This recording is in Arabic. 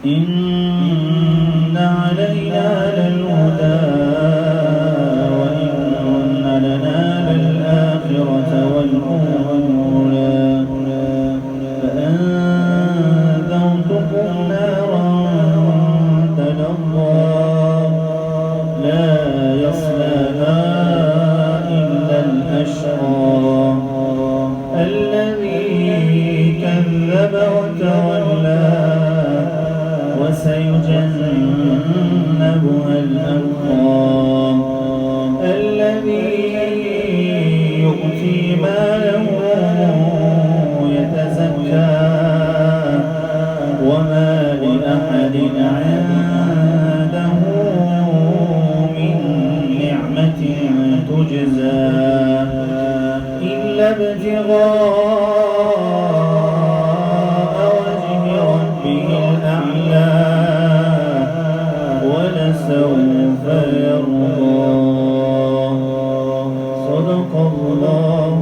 إن علينا للهدى وإن لنا للآخرة والأولى فأنذرتكم نارا تلظى لا يصلاها إلا الأشقى الذي كذب وتولى وسيجنبها الأتقى الذي يؤتي ماله يتزكى وما لأحد عنده من نعمة تجزى إلا ابتغاء وجه ربه الأعلى ولسوف يرضى. صدق الله